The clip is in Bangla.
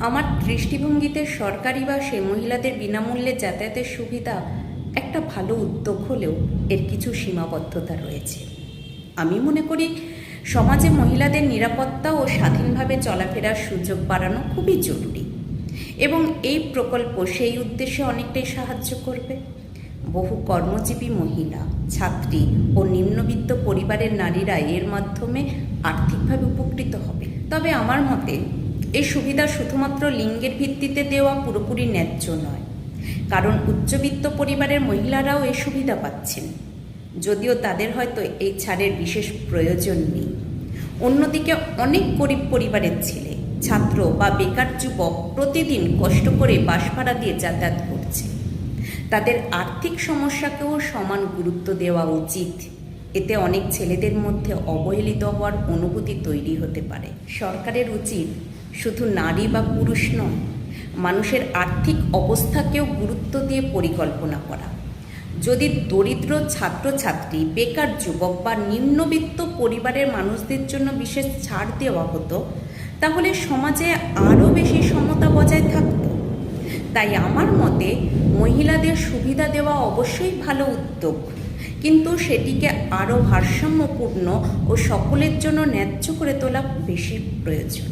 আমার দৃষ্টিভঙ্গিতে সরকারি বাসে মহিলাদের বিনামূল্যে যাতায়াতের সুবিধা একটা ভালো উদ্যোগ হলেও এর কিছু সীমাবদ্ধতা রয়েছে। আমি মনে করি সমাজে মহিলাদের নিরাপত্তা ও স্বাধীনভাবে চলাফেরার সুযোগ বাড়ানো খুবই জরুরি এবং এই প্রকল্প সেই উদ্দেশ্যে অনেকটাই সাহায্য করবে। বহু কর্মজীবী মহিলা, ছাত্রী ও নিম্নবিত্ত পরিবারের নারীরা এর মাধ্যমে আর্থিকভাবে উপকৃত হবে। তবে আমার মতে এই সুবিধা শুধুমাত্র লিঙ্গের ভিত্তিতে দেওয়া পুরোপুরি ন্যায্য নয়, কারণ উচ্চবিত্ত পরিবারের মহিলারাও এই সুবিধা পাচ্ছেন, যদিও তাদের হয়তো এই ছাড়ের বিশেষ প্রয়োজন নেই। অন্যদিকে অনেক গরিব পরিবারের ছেলে, ছাত্র বা বেকার যুবক প্রতিদিন কষ্ট করে বাস ভাড়া দিয়ে যাতায়াত করছে। তাদের আর্থিক সমস্যাকেও সমান গুরুত্ব দেওয়া উচিত। এতে অনেক ছেলেদের মধ্যে অবহেলিত হওয়ার অনুভূতি তৈরি হতে পারে। সরকারের উচিত শুধু নারী বা পুরুষ নয়, মানুষের আর্থিক অবস্থাকেও গুরুত্ব দিয়ে পরিকল্পনা করা। যদি দরিদ্র ছাত্রছাত্রী, বেকার যুবক বা নিম্নবিত্ত পরিবারের মানুষদের জন্য বিশেষ ছাড় দেওয়া হতো, তাহলে সমাজে আরও বেশি সমতা বজায় থাকত। তাই আমার মতে মহিলাদের সুবিধা দেওয়া অবশ্যই ভালো উদ্যোগ, কিন্তু সেটিকে আরও ভারসাম্যপূর্ণ ও সকলের জন্য ন্যায্য করে তোলা বেশি প্রয়োজন।